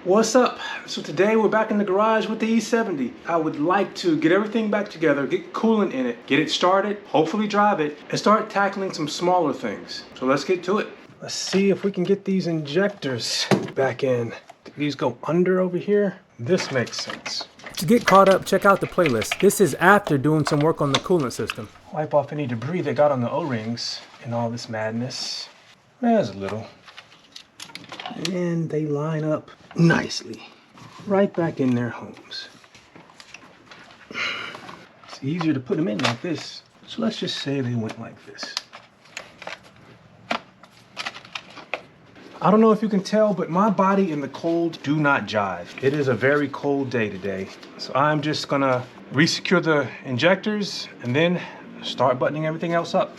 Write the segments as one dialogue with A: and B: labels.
A: What's up? So today we're back in the garage with the E70. I would like to get everything back together, get coolant in it, get it started, hopefully drive it, and start tackling some smaller things. So let's get to it. Let's see if we can get these injectors back in. Do these go under over here? This makes sense. To get caught up, check out the playlist. This is after doing some work on the coolant system. Wipe off any debris that got on the O-rings and all this madness. There's a little. And they line up nicely right back in their homes. It's easier to put them in like this. So let's just say they went like this. I don't know if you can tell, but my body and the cold do not jive. It is a very cold day today. So I'm just gonna resecure the injectors and then start buttoning everything else up.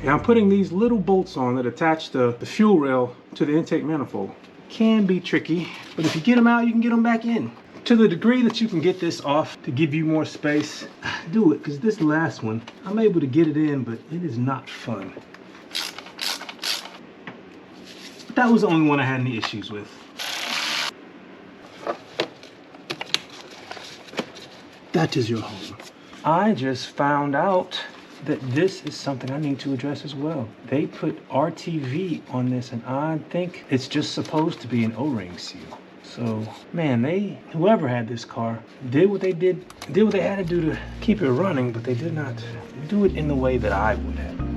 A: And I'm putting these little bolts on that attach the fuel rail to the intake manifold. Can be tricky, but if you get them out, you can get them back in. To the degree that you can get this off to give you more space, do it, because this last one, I'm able to get it in, but it is not fun. But that was the only one I had any issues with. That is your home. I just found out that this is something I need to address as well. They put RTV on this, and I think it's just supposed to be an O-ring seal. So, man, whoever had this car did what they had to do to keep it running, but they did not do it in the way that I would have.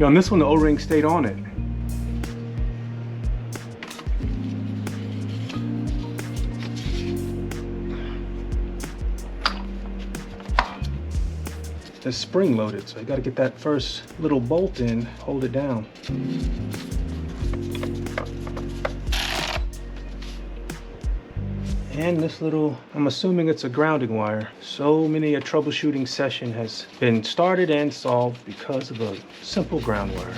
A: On this one, the O-ring stayed on it. It's spring loaded, so you got to get that first little bolt in, hold it down. And this little, I'm assuming it's a grounding wire. So many a troubleshooting session has been started and solved because of a simple ground wire.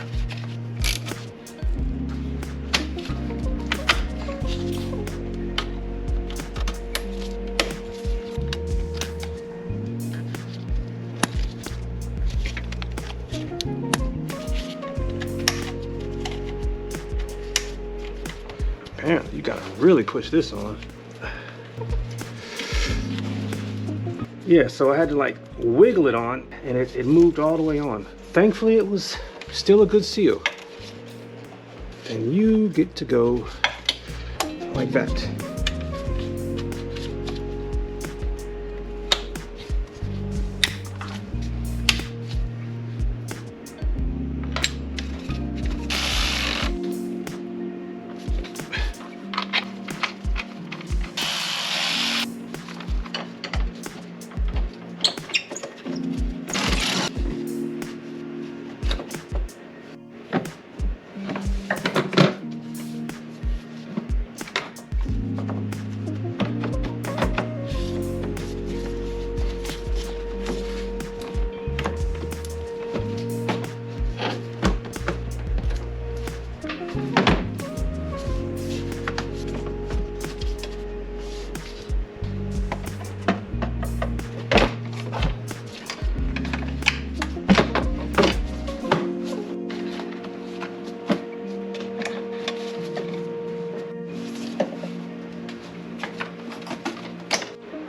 A: Apparently, you gotta really push this on. Yeah, so I had to like wiggle it on, and it moved all the way on. Thankfully, it was still a good seal. And you get to go like that.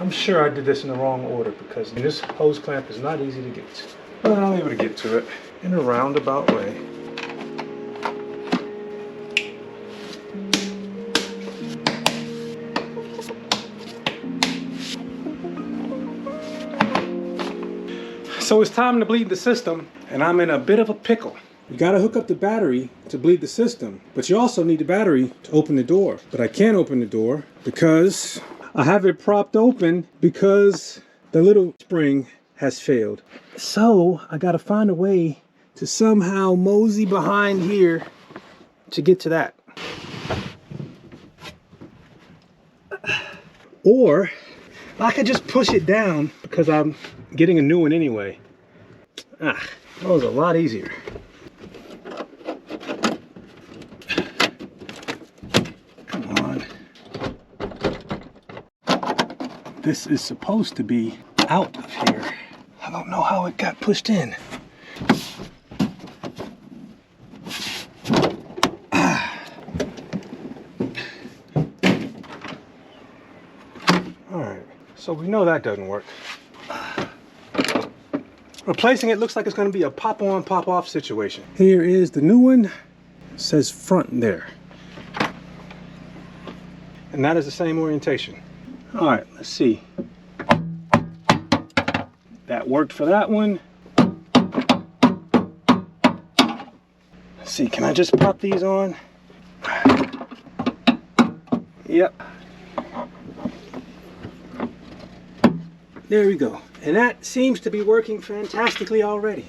A: I'm sure I did this in the wrong order because this hose clamp is not easy to get to. But I'm able to get to it in a roundabout way. So it's time to bleed the system, and I'm in a bit of a pickle. You gotta hook up the battery to bleed the system, but you also need the battery to open the door. But I can't open the door because I have it propped open because the little spring has failed. So I gotta find a way to somehow mosey behind here to get to that. Or I could just push it down because I'm getting a new one anyway. That was a lot easier. Come on. This is supposed to be out of here. I don't know how it got pushed in. Alright, so we know that doesn't work. Replacing it looks like it's going to be a pop-on, pop-off situation. Here is the new one. It says front there. And that is the same orientation. Alright, let's see. That worked for that one. Let's see, can I just pop these on? Yep. There we go. And that seems to be working fantastically already.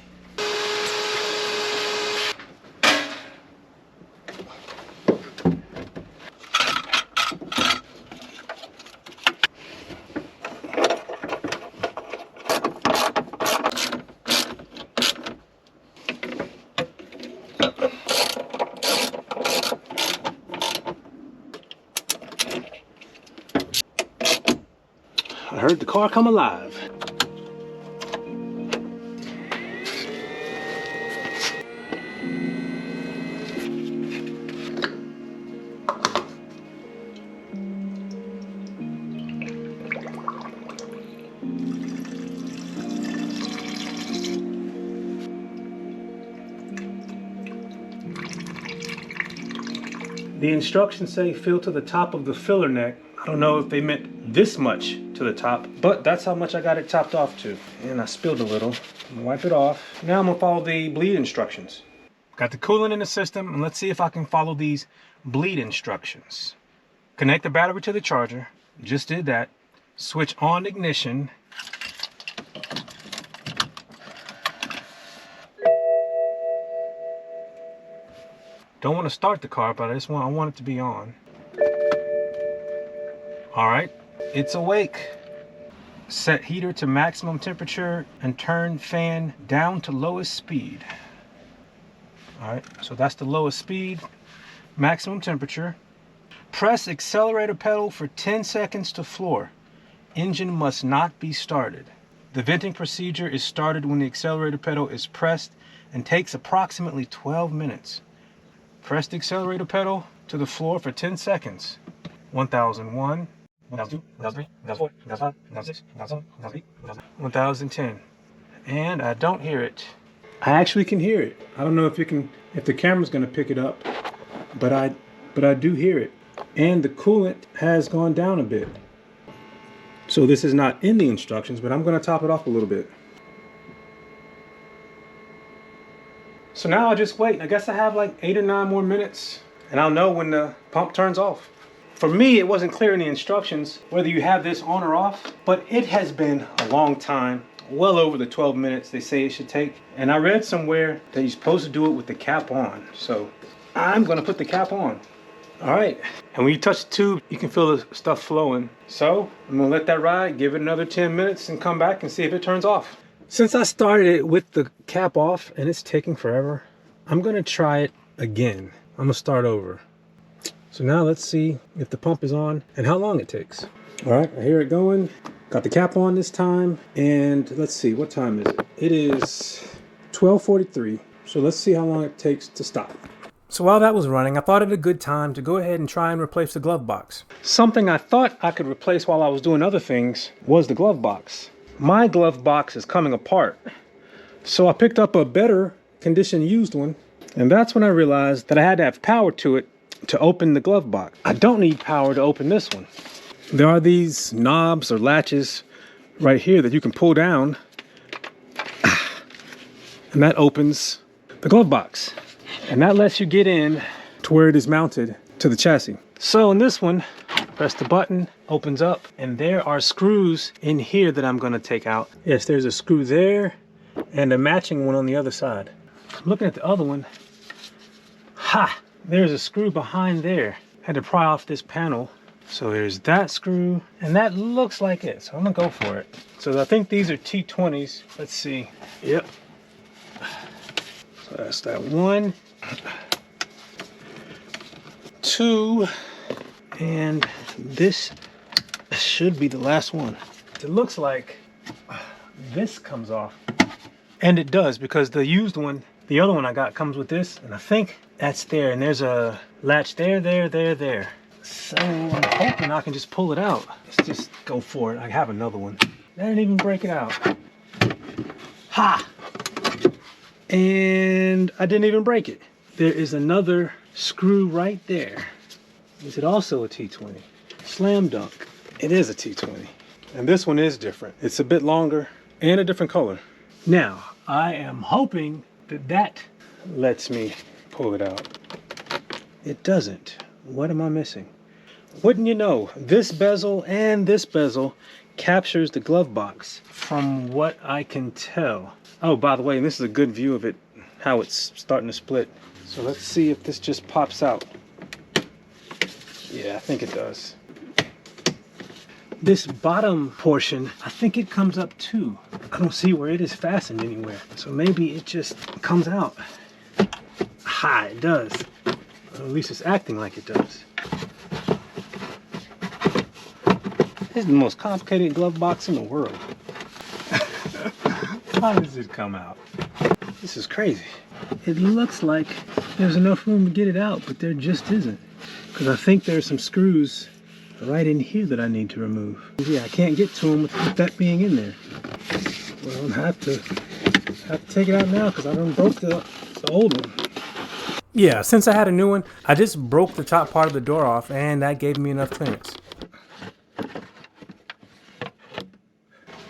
A: I heard the car come alive. The instructions say fill to the top of the filler neck. I don't know if they meant this much to the top, but that's how much I got it topped off to. And I spilled a little. I'm gonna wipe it off. Now I'm gonna follow the bleed instructions. Got the coolant in the system, and let's see if I can follow these bleed instructions. Connect the battery to the charger. Just did that. Switch on ignition. Don't want to start the car, but I want it to be on. All right, it's awake. Set heater to maximum temperature and turn fan down to lowest speed. All right, so that's the lowest speed, maximum temperature. Press accelerator pedal for 10 seconds to floor. Engine must not be started. The venting procedure is started when the accelerator pedal is pressed and takes approximately 12 minutes. Press the accelerator pedal to the floor for 10 seconds. 1001, 1002, 1003, 1004, 1005, 1006, 1007, 1008, 1010. And I don't hear it. I actually can hear it. I don't know if the camera's gonna pick it up, but I do hear it. And the coolant has gone down a bit. So this is not in the instructions, but I'm gonna top it off a little bit. So now I'll just wait. I guess I have like 8 or 9 more minutes and I'll know when the pump turns off. For me, it wasn't clear in the instructions whether you have this on or off, but it has been a long time, well over the 12 minutes they say it should take. And I read somewhere that you're supposed to do it with the cap on. So I'm gonna put the cap on. All right, and when you touch the tube, you can feel the stuff flowing. So I'm gonna let that ride, give it another 10 minutes and come back and see if it turns off. Since I started it with the cap off and it's taking forever, I'm gonna try it again. I'm gonna start over. So now let's see if the pump is on and how long it takes. All right, I hear it going. Got the cap on this time, and let's see, what time is it? It is 12:43, so let's see how long it takes to stop. So while that was running, I thought it a good time to go ahead and try and replace the glove box. Something I thought I could replace while I was doing other things was the glove box. My glove box is coming apart. So I picked up a better condition used one, and that's when I realized that I had to have power to it to open the glove box. I don't need power to open this one. There are these knobs or latches right here that you can pull down, and that opens the glove box. And that lets you get in to where it is mounted to the chassis. So in this one, press the button, opens up, and there are screws in here that I'm gonna take out. Yes, there's a screw there and a matching one on the other side. I'm looking at the other one. Ha! There's a screw behind there. Had to pry off this panel. So there's that screw, and that looks like it. So I'm gonna go for it. So I think these are T20s. Let's see. Yep. So that's that 1, 2, and this should be the last one. It looks like this comes off, and it does, because the used one, the other one I got, comes with this, and I think that's there, and there's a latch there. So I'm hoping I can just pull it out. Let's just go for it. I have another one. I didn't even break it out. Ha! And I didn't even break it. There is another screw right there. Is it also a T20? Slam dunk. It is a T20. And this one is different. It's a bit longer and a different color. Now, I am hoping that that lets me pull it out. It doesn't. What am I missing? Wouldn't you know, this bezel and this bezel captures the glove box, from what I can tell. Oh, by the way, and this is a good view of it, how it's starting to split. So let's see if this just pops out. Yeah, I think it does. This bottom portion, I think it comes up too. I don't see where it is fastened anywhere. So maybe it just comes out. Ha, it does. Or at least it's acting like it does. This is the most complicated glove box in the world. How does it come out? This is crazy. It looks like there's enough room to get it out, but there just isn't. Because I think there's some screws right in here that I need to remove. Yeah, I can't get to them with that being in there. Well, I have to take it out now because I done broke the old one. Yeah, since I had a new one, I just broke the top part of the door off, and that gave me enough clearance.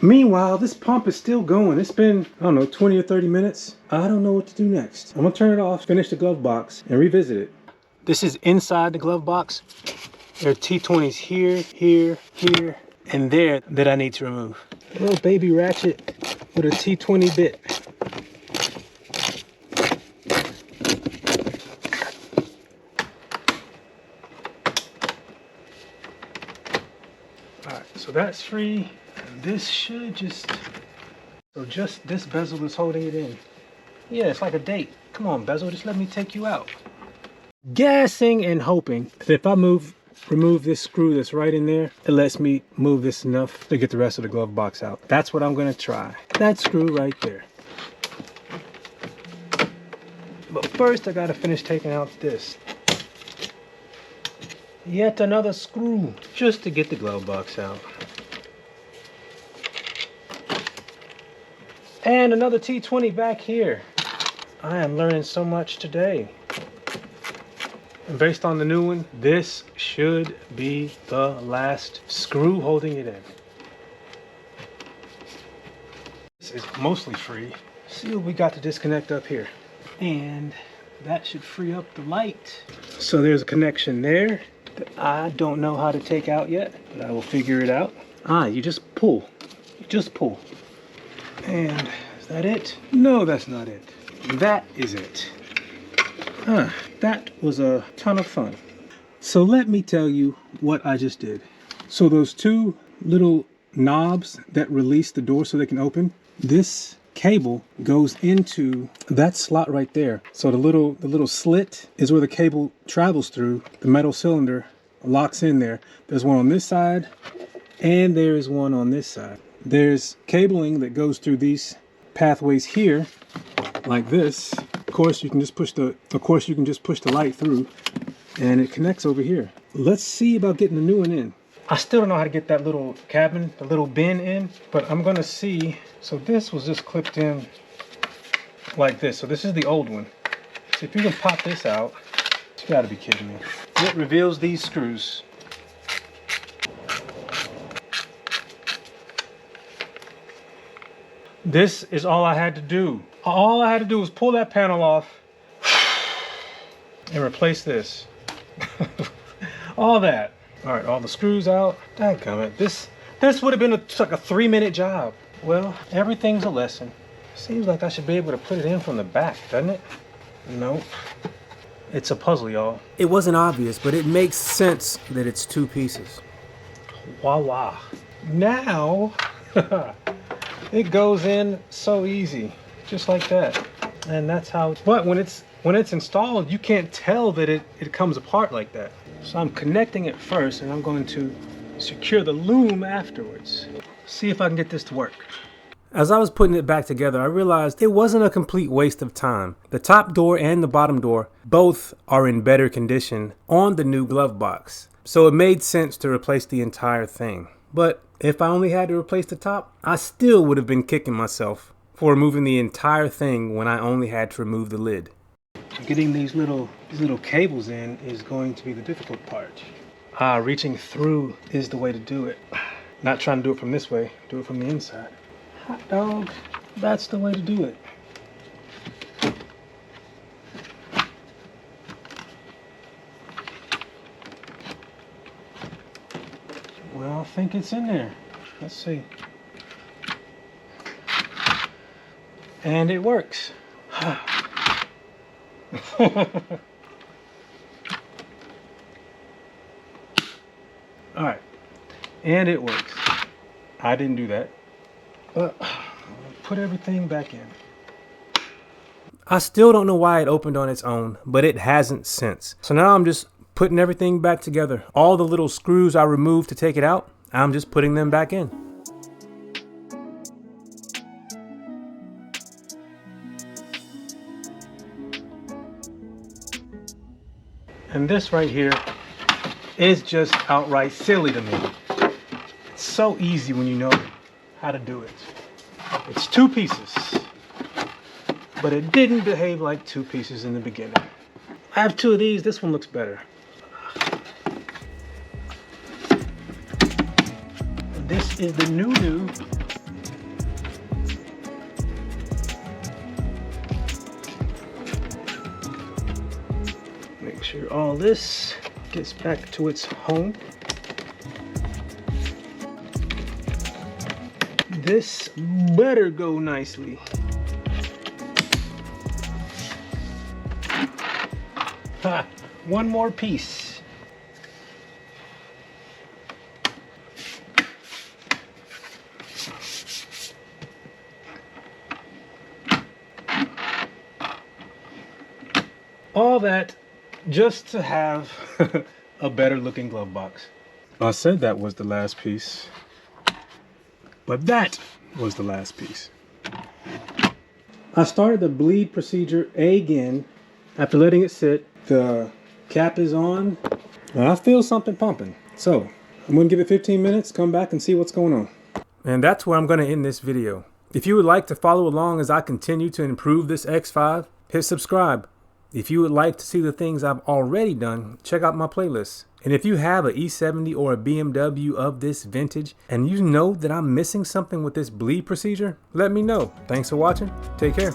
A: Meanwhile, this pump is still going. It's been, I don't know, 20 or 30 minutes. I don't know what to do next. I'm gonna turn it off, finish the glove box, and revisit it. This is inside the glove box. There are T20s here, here, here, and there that I need to remove. A little baby ratchet with a T20 bit. All right, so that's free. And this should just this bezel is holding it in. Yeah, it's like a date. Come on, bezel, just let me take you out. Guessing and hoping that if I remove this screw that's right in there, it lets me move this enough to get the rest of the glove box out. That's what I'm gonna try. That screw right there. But first I gotta finish taking out this. Yet another screw just to get the glove box out. And another T20 back here. I am learning so much today. And based on the new one, this should be the last screw holding it in. This is mostly free. See what we got to disconnect up here. And that should free up the light. So there's a connection there that I don't know how to take out yet, but I will figure it out. You just pull. You just pull. And is that it? No, that's not it. That is it. That was a ton of fun. So let me tell you what I just did. So those two little knobs that release the door so they can open, this cable goes into that slot right there. So the little slit is where the cable travels through. The metal cylinder locks in there. There's one on this side and there is one on this side. There's cabling that goes through these pathways here like this. Of course you can just push the light through and it connects over here. Let's see about getting the new one in. I still don't know how to get that little cabin, the little bin in, but I'm gonna see. So this was just clipped in like this. So this is the old one. So if you can pop this out, you gotta be kidding me. It reveals these screws. This is all I had to do. All I had to do was pull that panel off and replace this. All that. All right, all the screws out. Dadgummit. This would have been like a 3-minute job. Well, everything's a lesson. Seems like I should be able to put it in from the back, doesn't it? Nope. It's a puzzle, y'all. It wasn't obvious, but it makes sense that it's two pieces. Voila. Now, it goes in so easy, just like that. And that's how, but when it's installed, you can't tell that it comes apart like that. So I'm connecting it first, and I'm going to secure the loom afterwards. See if I can get this to work. As I was putting it back together, I realized it wasn't a complete waste of time. The top door and the bottom door both are in better condition on the new glove box. So it made sense to replace the entire thing. But if I only had to replace the top, I still would have been kicking myself for removing the entire thing when I only had to remove the lid. Getting these little cables in is going to be the difficult part. Reaching through is the way to do it. Not trying to do it from this way, do it from the inside. Hot dog, that's the way to do it. Well, I think it's in there. Let's see. And it works. All right, and it works. I didn't do that. Put everything back in. I still don't know why it opened on its own, but it hasn't since. So now I'm just putting everything back together. All the little screws I removed to take it out, I'm just putting them back in. And this right here is just outright silly to me. It's so easy when you know how to do it. It's two pieces, but it didn't behave like two pieces in the beginning. I have two of these. This one looks better. This is the new. Make sure all this gets back to its home. This better go nicely. Ha! One more piece. All that just to have a better looking glove box. I said that was the last piece, but that was the last piece. I started the bleed procedure again after letting it sit. The cap is on, and I feel something pumping. So I'm gonna give it 15 minutes, come back and see what's going on. And that's where I'm gonna end this video. If you would like to follow along as I continue to improve this X5, hit subscribe. If you would like to see the things I've already done, check out my playlist. And if you have an E70 or a BMW of this vintage and you know that I'm missing something with this bleed procedure, let me know. Thanks for watching. Take care.